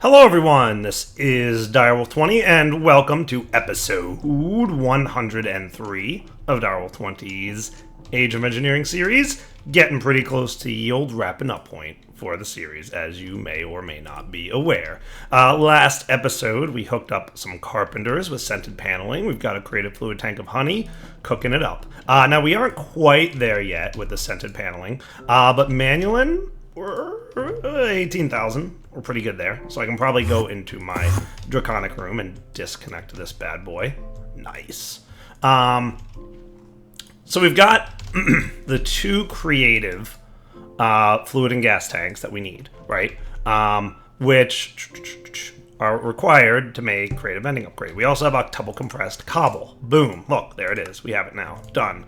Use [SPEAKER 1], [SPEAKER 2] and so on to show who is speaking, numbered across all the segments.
[SPEAKER 1] Hello everyone, this is Direwolf20 and welcome to episode 103 of Direwolf20's Age of Engineering series. Getting pretty close to the old wrapping up point for the series, as you may or may not be aware. Last episode, we hooked up some carpenters with scented paneling. We've got a creative fluid tank of honey, cooking it up. Now, we aren't quite there yet with the scented paneling, but Manuelin, we're 18,000. We're pretty good there. So I can probably go into my draconic room and disconnect this bad boy. Nice. So we've got the two creative fluid and gas tanks that we need, right? Which are required to make creative vending upgrade. We also have octuple compressed cobble. Boom. Look, there it is. We have it now. Done.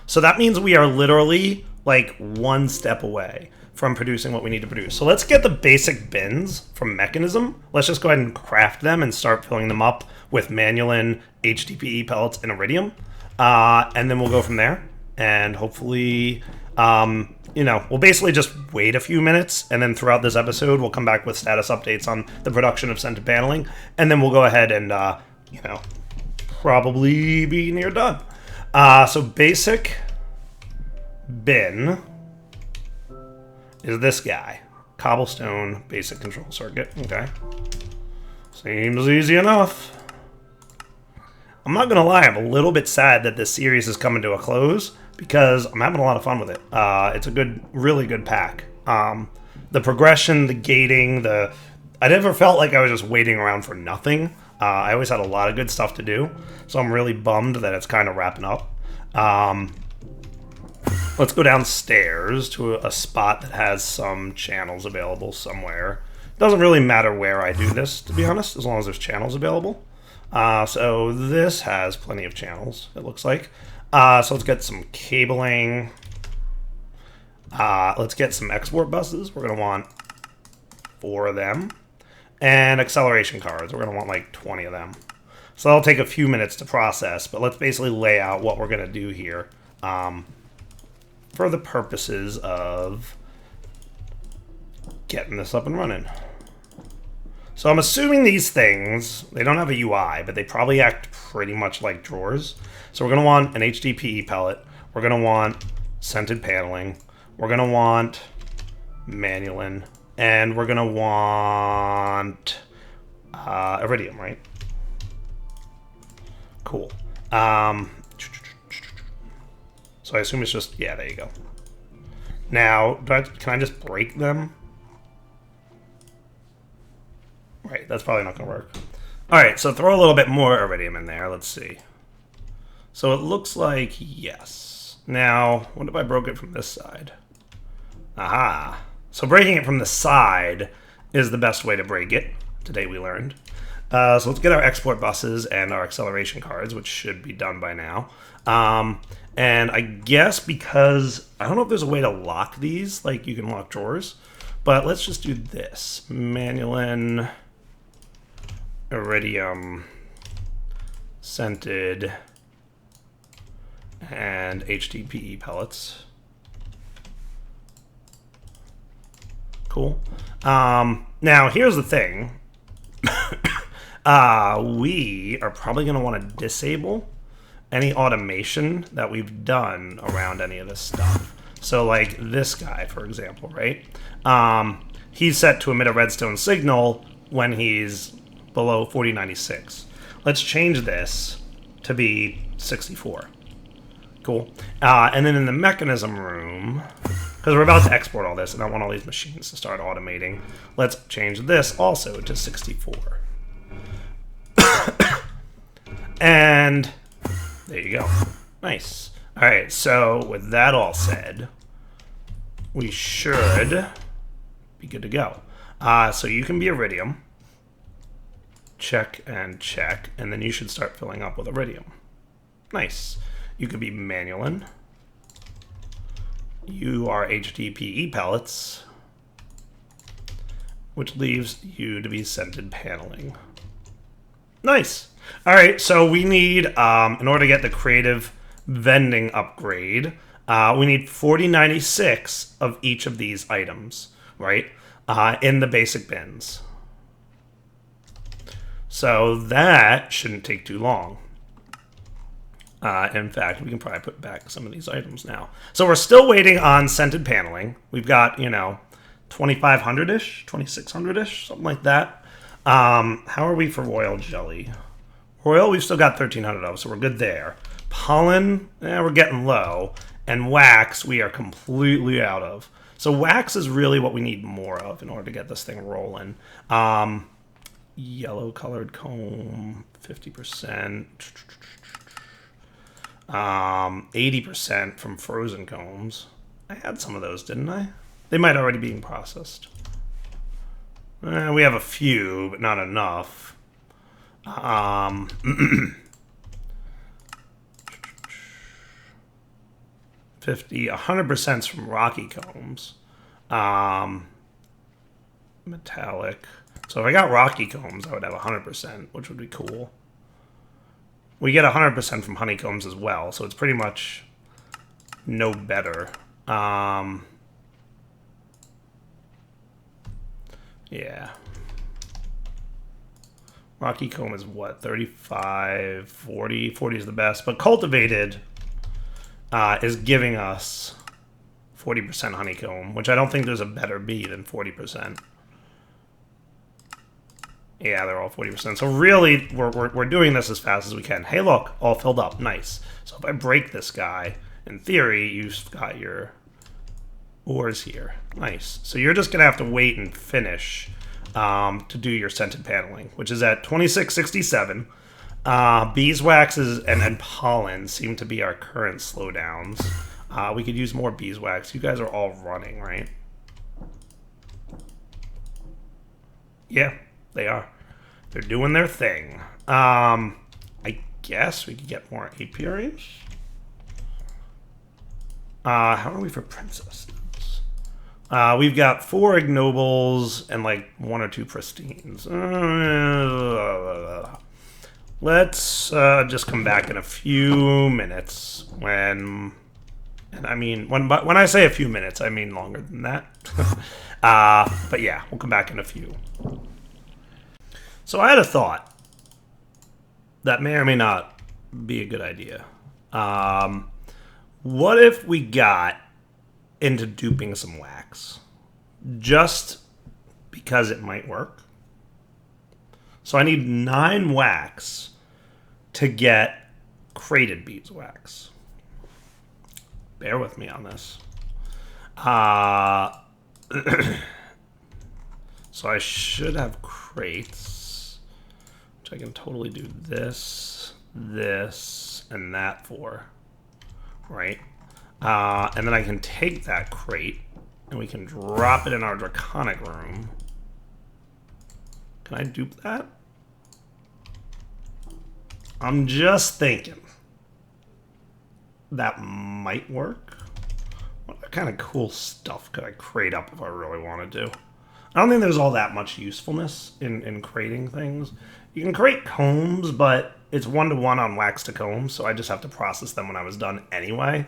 [SPEAKER 1] So that means we are literally like one step away from producing what we need to produce. So let's get the basic bins from Mechanism. Let's just go ahead and craft them and start filling them up with Manuelin, HDPE pellets, and Iridium. And then we'll go from there. And hopefully, we'll basically just wait a few minutes. And then throughout this episode, we'll come back with status updates on the production of scented paneling. And then we'll go ahead and, probably be near done. So basic bin is this guy. Cobblestone basic control circuit. Okay. Seems easy enough. I'm not gonna lie, I'm a little bit sad that this series is coming to a close because I'm having a lot of fun with it. It's a really good pack. The progression, the gating, I never felt like I was just waiting around for nothing. I always had a lot of good stuff to do, so I'm really bummed that it's kind of wrapping up. Let's go downstairs to a spot that has some channels available somewhere. Doesn't really matter where I do this, to be honest, as long as there's channels available. So this has plenty of channels, it looks like. So let's get some cabling. Let's get some export buses. We're going to want 4 of them. And acceleration cards. We're going to want like 20 of them. So that'll take a few minutes to process, but let's basically lay out what we're going to do here. For the purposes of getting this up and running. So I'm assuming these things, they don't have a UI, but they probably act pretty much like drawers. So we're going to want an HDPE pellet. We're going to want scented paneling. We're going to want Manuelin. And we're going to want Iridium, right? Cool. So I assume it's just, yeah, there you go. Now, can I just break them? Right, that's probably not going to work. All right, so throw a little bit more Iridium in there. Let's see. So it looks like yes. Now, what if I broke it from this side? Aha. So breaking it from the side is the best way to break it. Today we learned. So let's get our export buses and our acceleration cards, which should be done by now. And I guess because, I don't know if there's a way to lock these, like you can lock drawers, but let's just do this. Manuelin, Iridium, scented, and HDPE pellets. Cool. Now, here's the thing. We are probably going to want to disable any automation that we've done around any of this stuff. So like this guy, for example, right? He's set to emit a redstone signal when he's below 4096. Let's change this to be 64. Cool. And then in the mechanism room, because we're about to export all this and I want all these machines to start automating, let's change this also to 64. And there you go. Nice. All right, so with that all said, we should be good to go. So you can be Iridium. Check and check, and then you should start filling up with Iridium. Nice. You could be Manuelin. You are HDPE pellets, which leaves you to be scented paneling. Nice. All right, so we need, in order to get the creative vending upgrade, we need 4096 of each of these items, right? In the basic bins. So that shouldn't take too long. In fact, we can probably put back some of these items now. So we're still waiting on scented paneling. We've got, you know, 2,500-ish, 2,600-ish, something like that. How are we for royal jelly? Royal, we've still got 1,300 of, so we're good there. Pollen, we're getting low. And wax, we are completely out of. So wax is really what we need more of in order to get this thing rolling. Yellow colored comb, 50%. 80% from frozen combs. I had some of those, didn't I? They might already be being processed. We have a few, but not enough. 100% from rocky combs. Metallic. So if I got rocky combs, I would have 100%, which would be cool. We get 100% from honeycombs as well, so it's pretty much no better. Yeah. Rocky comb is what? 35, 40? 40 is the best. But cultivated is giving us 40% honeycomb, which I don't think there's a better bee than 40%. Yeah, they're all 40%. So really, we're doing this as fast as we can. Hey, look, all filled up. Nice. So if I break this guy, in theory, you've got your ores here. Nice. So you're just going to have to wait and finish to do your scented paneling, which is at 2667. Beeswax and pollen seem to be our current slowdowns. We could use more beeswax. You guys are all running, right? Yeah. They are. They're doing their thing. I guess we could get more apiaries. How are we for princesses? We've got 4 ignobles and like 1 or 2 pristines. Let's just come back in a few minutes when... And I mean, when I say a few minutes, I mean longer than that. But yeah, we'll come back in a few. So I had a thought that may or may not be a good idea. What if we got into duping some wax? Just because it might work. So I need 9 wax to get crated beeswax. Bear with me on this. So I should have crates. I can totally do this, this, and that for, right? And then I can take that crate, and we can drop it in our draconic room. Can I dupe that? I'm just thinking. That might work. What kind of cool stuff could I crate up if I really wanted to? I don't think there's all that much usefulness in crating things. You can crate combs, but it's 1-to-1 on wax to combs, so I just have to process them when I was done anyway.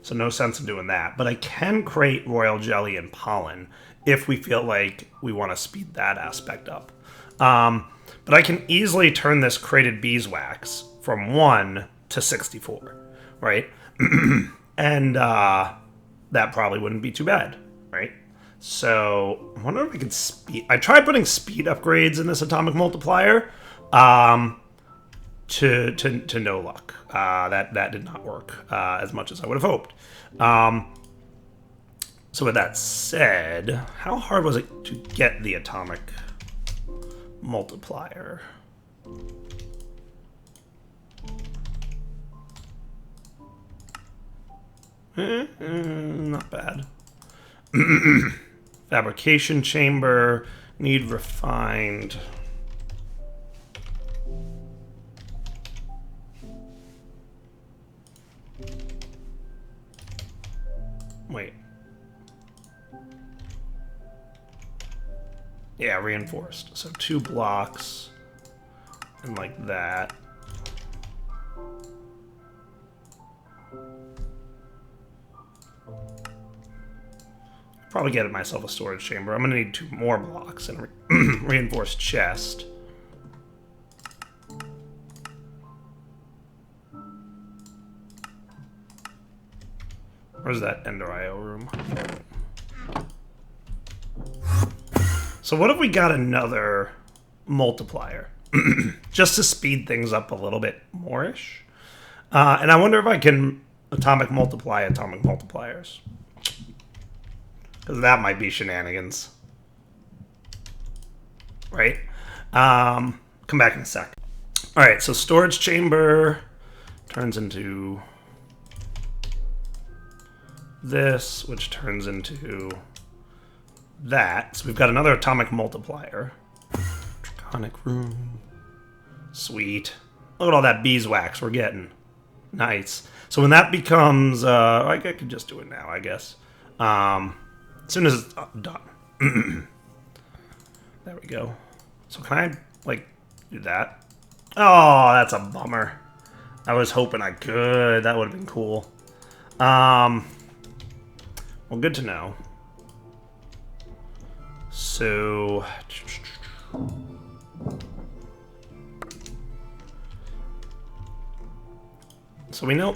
[SPEAKER 1] So no sense in doing that. But I can crate royal jelly and pollen if we feel like we want to speed that aspect up. But I can easily turn this crated beeswax from 1 to 64, right? And that probably wouldn't be too bad, right? So I wonder if I could speed... I tried putting speed upgrades in this atomic multiplier to no luck. That did not work as much as I would have hoped. So with that said, how hard was it to get the atomic multiplier? Not bad. Fabrication chamber, need refined. Wait. Yeah, reinforced. So 2 blocks and like that. Probably get myself a storage chamber. I'm gonna need 2 more blocks and a reinforced chest. Where's that Ender IO room? So what if we got another multiplier? Just to speed things up a little bit more-ish. And I wonder if I can atomic multiply atomic multipliers. Because that might be shenanigans. Right? Come back in a sec. Alright, so storage chamber turns into this, which turns into that. So we've got another atomic multiplier. Draconic room. Sweet. Look at all that beeswax we're getting. Nice. So when that becomes, I could just do it now, I guess. As soon as it's done. There we go. So can I, like, do that? Oh, that's a bummer. I was hoping I could. That would have been cool. Well, good to know. So... So we know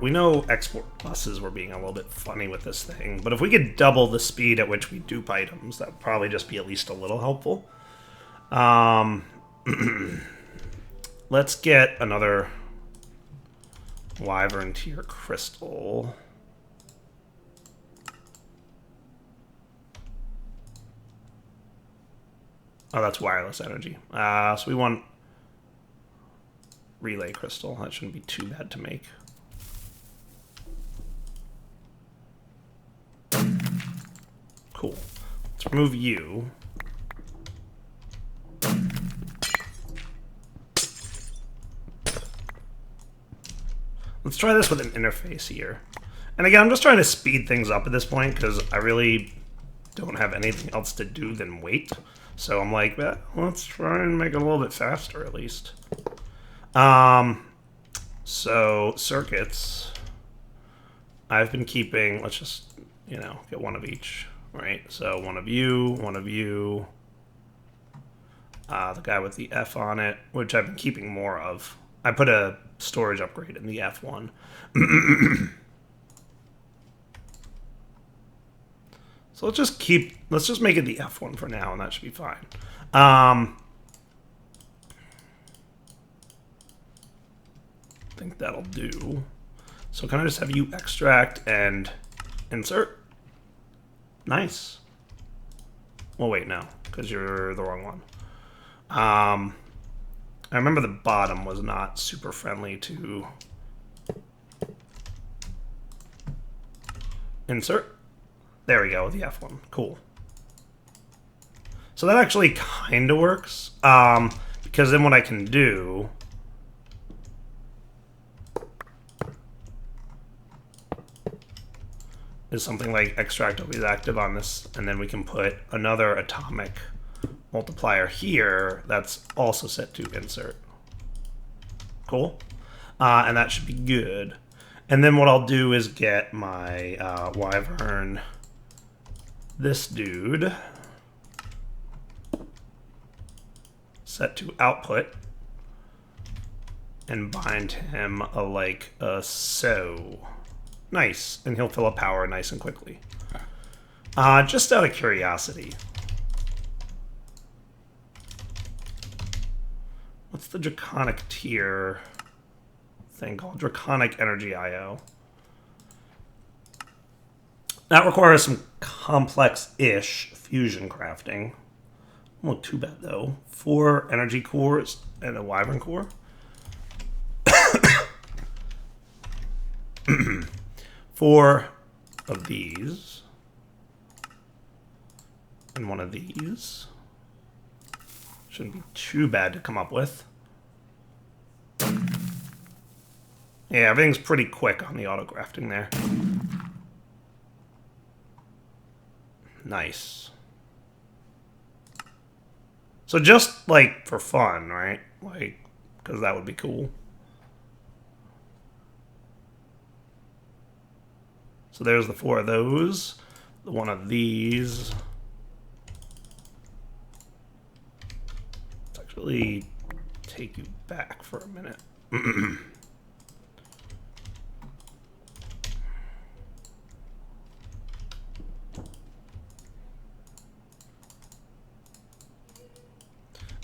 [SPEAKER 1] we know export buses were being a little bit funny with this thing, but if we could double the speed at which we dupe items, that would probably just be at least a little helpful. Let's get another Wyvern tier crystal. Oh, that's wireless energy. So we want relay crystal. That shouldn't be too bad to make. Cool. Let's remove you. Let's try this with an interface here. And again, I'm just trying to speed things up at this point because I really don't have anything else to do than wait. So I'm like, let's try and make it a little bit faster at least. So circuits, I've been keeping, let's just, you know, get one of each, right? So one of you, the guy with the F on it, which I've been keeping more of. I put a storage upgrade in the F1. So let's just make it the F1 for now, and that should be fine. I think that'll do. So can I just have you extract and insert? Nice. Well, wait, no, because you're the wrong one. I remember the bottom was not super friendly to insert. There we go, the F1. Cool. So that actually kind of works, because then what I can do is something like extract always active on this, and then we can put another atomic multiplier here that's also set to insert. Cool. And that should be good. And then what I'll do is get my Wyvern, this dude, set to output, and bind him like so. Nice. And he'll fill up power nice and quickly. Just out of curiosity, what's the draconic tier thing called? Draconic Energy IO. That requires some complex-ish fusion crafting. Won't look too bad, though. 4 energy cores and a Wyvern core. 4 of these. And 1 of these. Shouldn't be too bad to come up with. Yeah, everything's pretty quick on the auto-crafting there. Nice. So just, like, for fun, right? Like, because that would be cool. So there's the 4 of those. The 1 of these. Let's actually take you back for a minute.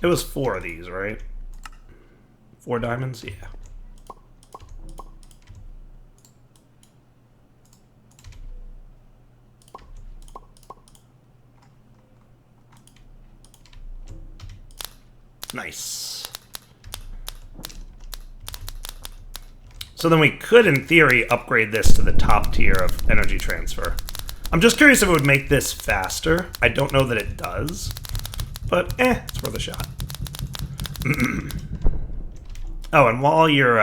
[SPEAKER 1] It was 4 of these, right? 4 diamonds? Yeah. Nice. So then we could, in theory, upgrade this to the top tier of energy transfer. I'm just curious if it would make this faster. I don't know that it does, but it's worth a shot. Oh, and while you're,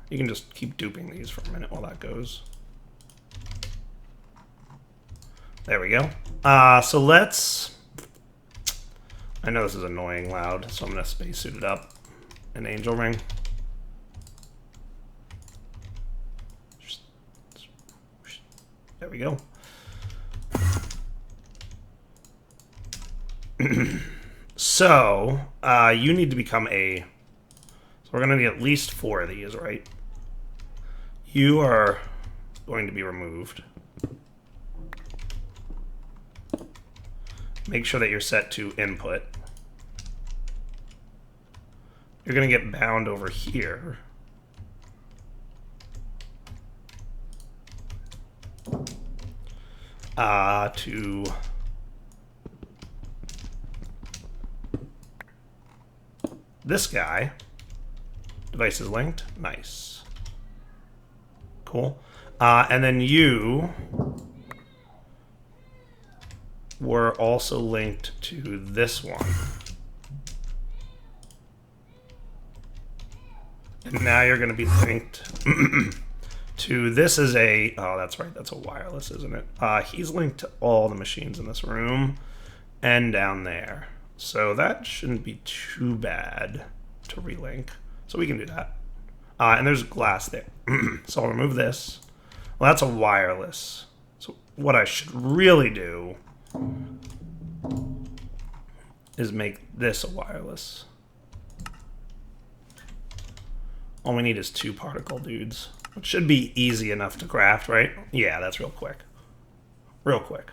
[SPEAKER 1] you can just keep duping these for a minute while that goes. There we go. So let's... I know this is annoying loud, so I'm going to spacesuit it up. An angel ring. There we go. So, you need to become a... So we're going to need at least 4 of these, right? You are going to be removed. Make sure that you're set to input. You're going to get bound over here. To... this guy. Device is linked. Nice. Cool. And then you were also linked to this one. And now you're going to be linked to this is a... oh, that's right. That's a wireless, isn't it? He's linked to all the machines in this room and down there. So that shouldn't be too bad to relink. So we can do that. And there's glass there. So I'll remove this. Well, that's a wireless. So what I should really do is make this a wireless. All we need is 2 particle dudes, which should be easy enough to craft, right? Yeah, that's real quick. Real quick.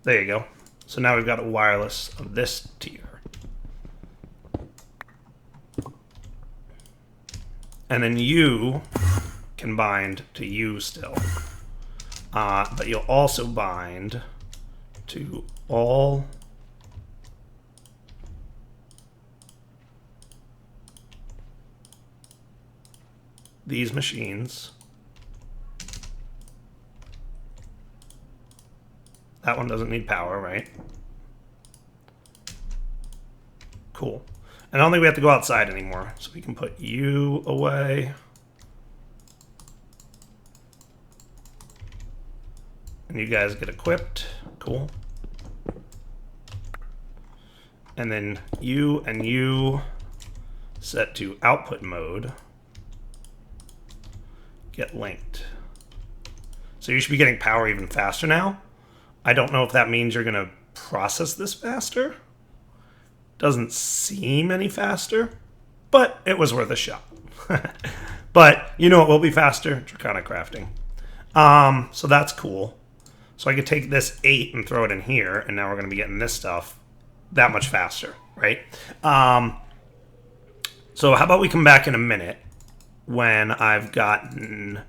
[SPEAKER 1] There you go. So now we've got a wireless of this tier. And then you can bind to you still. But you'll also bind to all these machines. That one doesn't need power, right? Cool. And I don't think we have to go outside anymore, so we can put you away. And you guys get equipped. Cool. And then you and you set to output mode. Get linked. So you should be getting power even faster now. I don't know if that means you're going to process this faster. Doesn't seem any faster, but it was worth a shot. But you know it will be faster? Draconic crafting. So that's cool. So I could take this 8 and throw it in here, and now we're going to be getting this stuff that much faster, right? So how about we come back in a minute when I've gotten...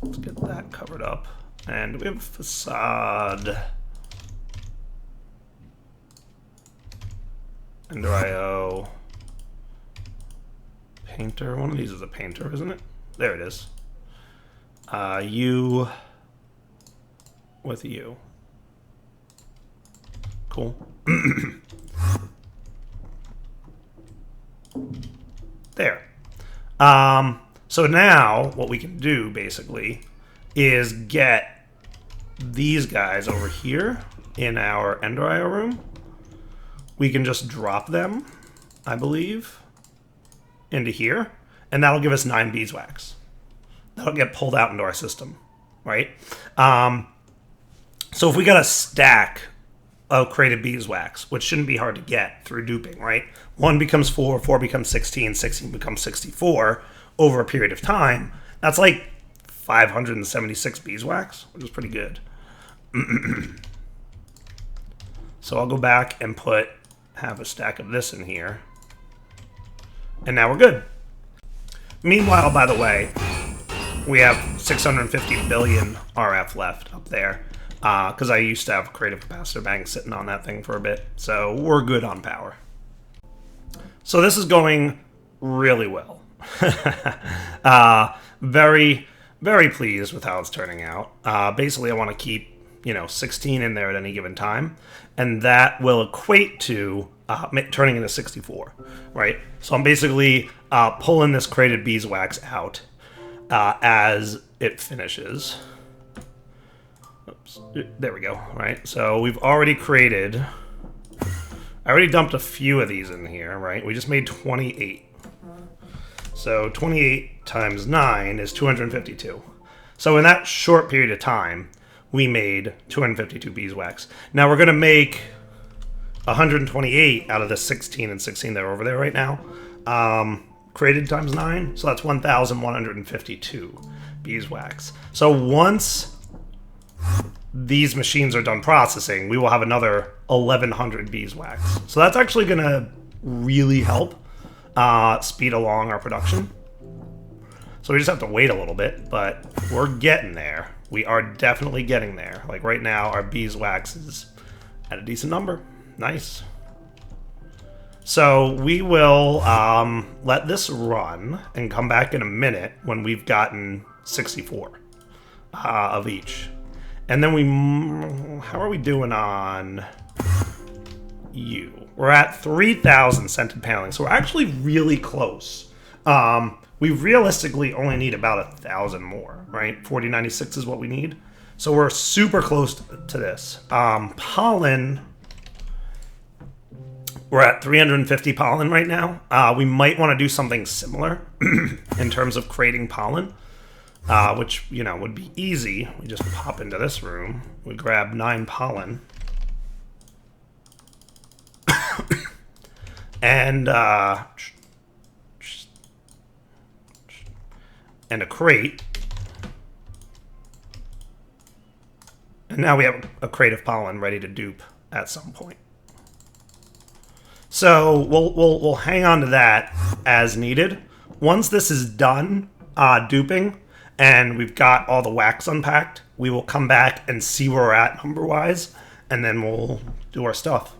[SPEAKER 1] let's get that covered up. And we have a facade. Ender IO. Painter. One of these is a painter, isn't it? There it is. You with you. Cool. There. So now what we can do basically is get these guys over here in our Ender IO room. We can just drop them, I believe, into here, and that'll give us 9 beeswax. That'll get pulled out into our system, right? So if we got a stack of created beeswax, which shouldn't be hard to get through duping, right? 1 becomes 4, 4 becomes 16, 16 becomes 64 over a period of time. That's like 576 beeswax, which is pretty good. So I'll go back and have a stack of this in here. And now we're good. Meanwhile, by the way, we have 650 billion RF left up there. Because I used to have a creative capacitor bank sitting on that thing for a bit. So we're good on power. So this is going really well. Very, very pleased with how it's turning out. Basically, I want to keep, 16 in there at any given time. And that will equate to turning into 64, right? So I'm basically pulling this crated beeswax out as it finishes. Oops, there we go, right? So we've already created... I already dumped a few of these in here, right? We just made 28. So 28 times 9 is 252. So in that short period of time, we made 252 beeswax. Now we're going to make 128 out of the 16 and 16 that are over there right now. Created times 9, so that's 1,152 beeswax. So once these machines are done processing, we will have another 1,100 beeswax. So that's actually going to really help speed along our production. So we just have to wait a little bit, but we're getting there. We are definitely getting there. Like right now, our beeswax is at a decent number. Nice. So we will let this run and come back in a minute when we've gotten 64 of each. And then how are we doing on you? We're at 3,000 scented paneling, so we're actually really close. We realistically only need about 1,000 more, right? 4096 is what we need. So we're super close to this. Pollen, we're at 350 pollen right now. We might want to do something similar in terms of creating pollen. Which, would be easy. We just pop into this room. We grab 9 pollen. And a crate. And now we have a crate of pollen ready to dupe at some point. So we'll hang on to that as needed. Once this is done duping, and we've got all the wax unpacked, we will come back and see where we're at number-wise, and then we'll do our stuff.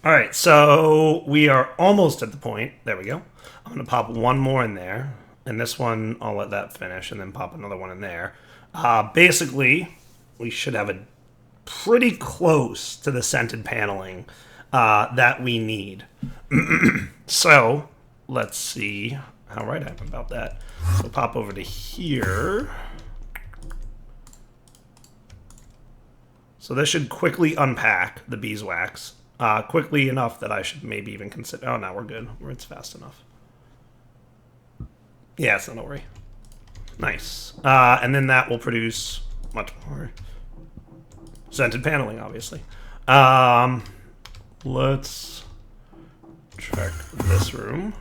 [SPEAKER 1] All right, so we are almost at the point. There we go. I'm going to pop one more in there, and this one, I'll let that finish, and then pop another one in there. Basically, we should have a pretty close to the scented paneling that we need. So, let's see how right I am about that. So pop over to here. So this should quickly unpack the beeswax. Quickly enough that I should maybe even consider... Oh, no, we're good. It's fast enough. Yeah, it's not a worry. Nice. And then that will produce much more scented paneling, obviously. Let's check this room.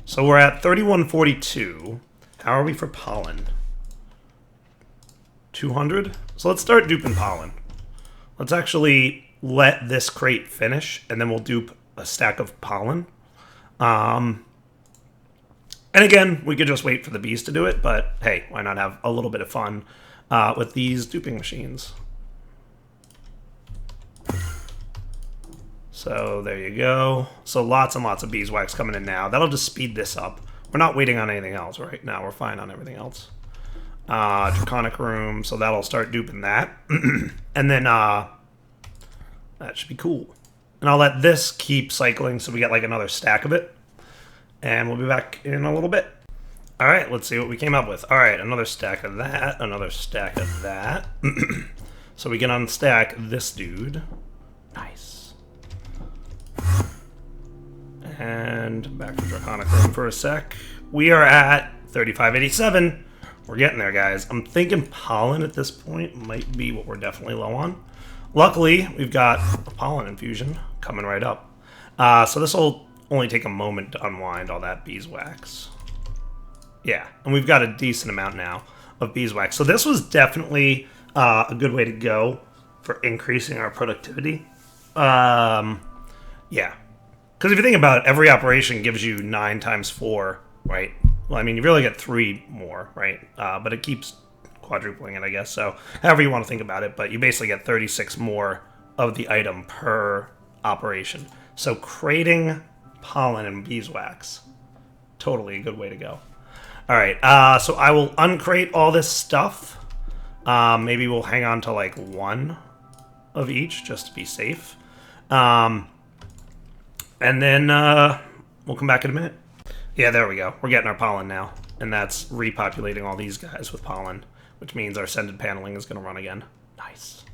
[SPEAKER 1] So we're at 3142. How are we for pollen? 200? So let's start duping pollen. Let's actually let this crate finish, and then we'll dupe a stack of pollen. And again, we could just wait for the bees to do it, but hey, why not have a little bit of fun with these duping machines? So there you go. So lots and lots of beeswax coming in now. That'll just speed this up. We're not waiting on anything else right now. We're fine on everything else. Draconic room, so that'll start duping that. And then that should be cool. And I'll let this keep cycling so we get like another stack of it. And we'll be back in a little bit. All right, let's see what we came up with. All right, another stack of that, another stack of that. So we can unstack this dude. Nice. And back to Draconic room for a sec. We are at 3587. We're getting there, guys. I'm thinking pollen at this point might be what we're definitely low on. Luckily, we've got a pollen infusion coming right up. So this will only take a moment to unwind all that beeswax. Yeah, and we've got a decent amount now of beeswax. So this was definitely a good way to go for increasing our productivity. Yeah. Because if you think about it, every operation gives you 9 times 4, right? Well, I mean, you really get 3 more, right? But it keeps quadrupling it, I guess. So however you want to think about it, but you basically get 36 more of the item per operation. So crating pollen and beeswax, totally a good way to go. All right, so I will uncrate all this stuff. Maybe we'll hang on to like 1 of each just to be safe. And then we'll come back in a minute. Yeah, there we go. We're getting our pollen now. And that's repopulating all these guys with pollen, which means our scented paneling is going to run again. Nice.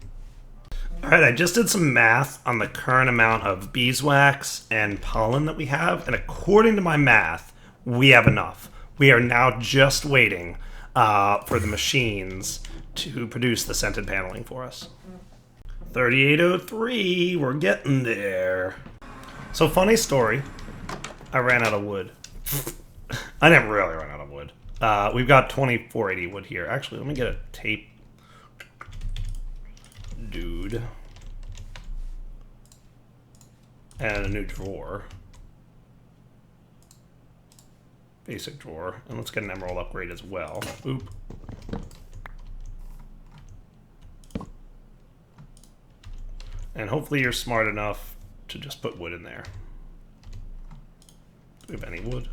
[SPEAKER 1] All right, I just did some math on the current amount of beeswax and pollen that we have. And according to my math, we have enough. We are now just waiting for the machines to produce the scented paneling for us. 3803, we're getting there. So funny story, I ran out of wood. I didn't really run out of wood. We've got 2480 wood here. Actually, let me get a tape. Dude. And a new drawer. Basic drawer. And let's get an emerald upgrade as well. Oop. And hopefully you're smart enough to just put wood in there. Do we have any wood?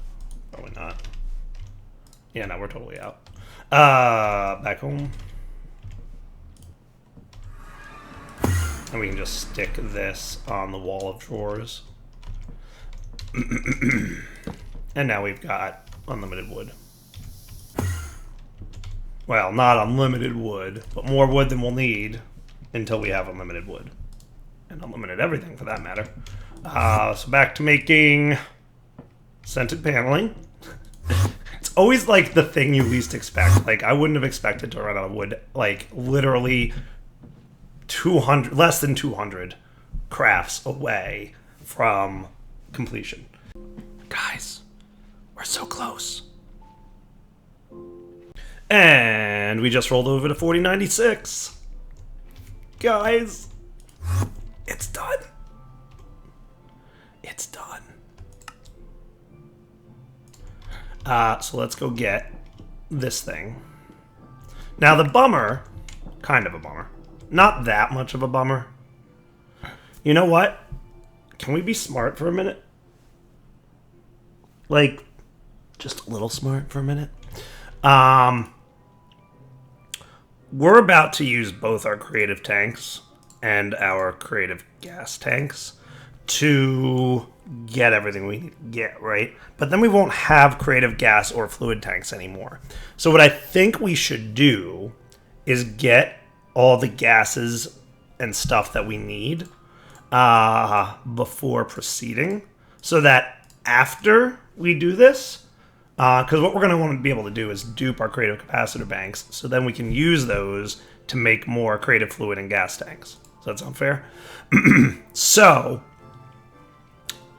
[SPEAKER 1] Probably not. Yeah, no, we're totally out. Back home. And we can just stick this on the wall of drawers. And now we've got unlimited wood. Well, not unlimited wood, but more wood than we'll need until we have unlimited wood. And unlimited everything, for that matter. So back to making scented paneling. It's always like the thing you least expect. Like, I wouldn't have expected to run out of wood. Like, literally 200, less than 200 crafts away from completion. Guys, we're so close. And we just rolled over to 4096. Guys, it's done. It's done. So let's go get this thing. Now the bummer, kind of a bummer, not that much of a bummer. You know what? Can we be smart for a minute? Like, just a little smart for a minute. We're about to use both our creative tanks and our creative gas tanks to get everything we need to get, right? But then we won't have creative gas or fluid tanks anymore. So what I think we should do is get all the gases and stuff that we need before proceeding, so that after we do this, because what we're going to want to be able to do is dupe our creative capacitor banks, so then we can use those to make more creative fluid and gas tanks. Does that sound fair? So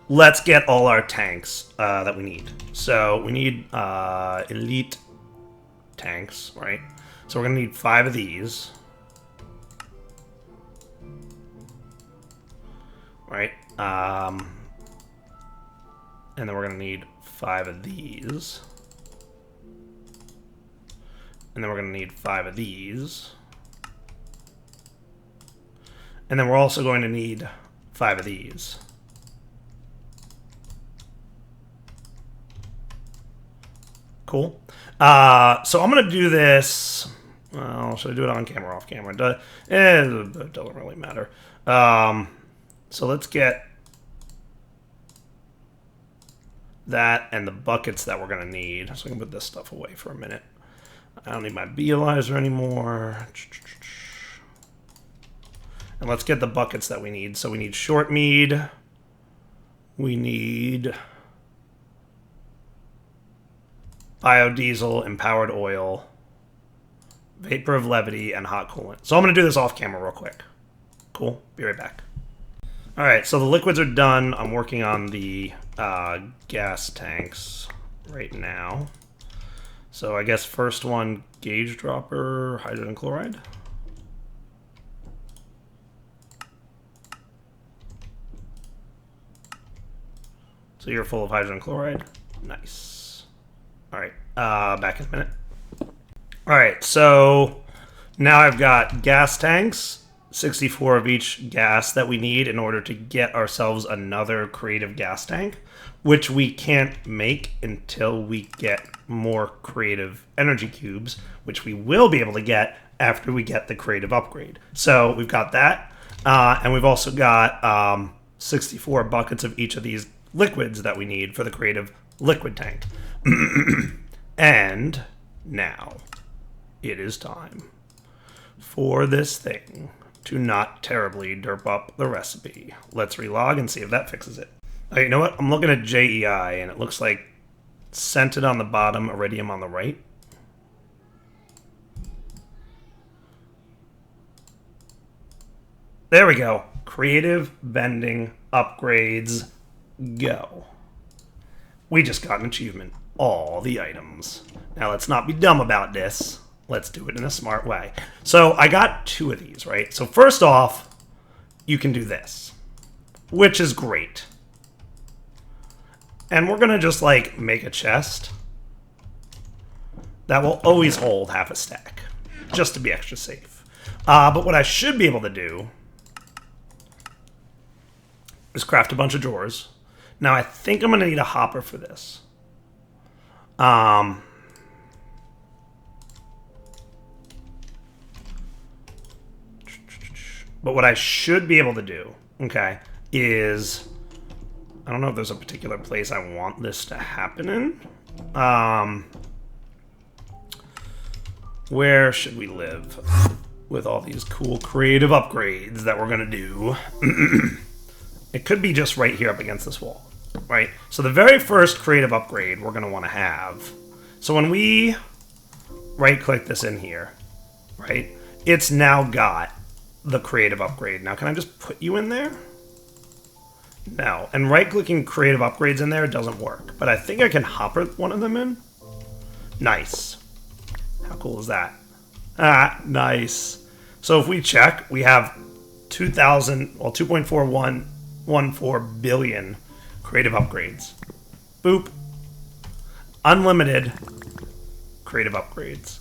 [SPEAKER 1] let's get all our tanks that we need. So we need elite tanks, right? So we're going to need 5 of these. Right? And then we're going to need 5 of these. And then we're going to need 5 of these. And then we're also going to need 5 of these. Cool. So I'm going to do this. Well, should I do it on camera or off camera? It doesn't really matter. So let's get that and the buckets that we're going to need. So I can put this stuff away for a minute. I don't need my Beealyzer anymore. And let's get the buckets that we need. So we need short mead. We need biodiesel, empowered oil, vapor of levity, and hot coolant. So I'm going to do this off camera real quick. Cool. Be right back. All right, so the liquids are done. I'm working on the gas tanks right now. So I guess first one, gauge dropper, hydrogen chloride. So you're full of hydrogen chloride. Nice. All right, back in a minute. All right, so now I've got gas tanks, 64 of each gas that we need in order to get ourselves another creative gas tank, which we can't make until we get more creative energy cubes, which we will be able to get after we get the creative upgrade. So we've got that, and we've also got 64 buckets of each of these liquids that we need for the creative liquid tank. And now it is time for this thing to not terribly derp up the recipe. Let's relog and see if that fixes it. Oh, you know what? I'm looking at JEI, and it looks like scented on the bottom, iridium on the right. There we go. Creative vending upgrades, go. We just got an achievement. All the items. Now let's not be dumb about this. Let's do it in a smart way. So I got 2 of these, right? So first off, you can do this, which is great. And we're gonna just like make a chest that will always hold half a stack, just to be extra safe. But what I should be able to do is craft a bunch of drawers. Now I think I'm gonna need a hopper for this. But what I should be able to do, okay, is, I don't know if there's a particular place I want this to happen in. Where should we live with all these cool creative upgrades that we're gonna do? It could be just right here up against this wall, right? So the very first creative upgrade we're gonna wanna have, so when we right-click this in here, right, it's now got the creative upgrade. Now, can I just put you in there? No, and right-clicking creative upgrades in there doesn't work, but I think I can hopper one of them in. Nice. How cool is that? Ah, nice. So if we check, we have 2.4114 billion creative upgrades. Boop. Unlimited creative upgrades.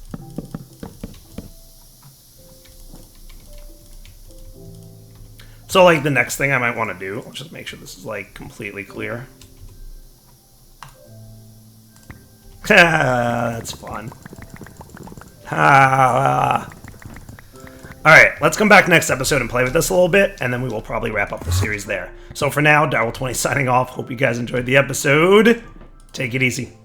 [SPEAKER 1] So, like, the next thing I might want to do, I'll just make sure this is, like, completely clear. That's fun. Alright, let's come back next episode and play with this a little bit, and then we will probably wrap up the series there. So for now, Darryl20 signing off. Hope you guys enjoyed the episode. Take it easy.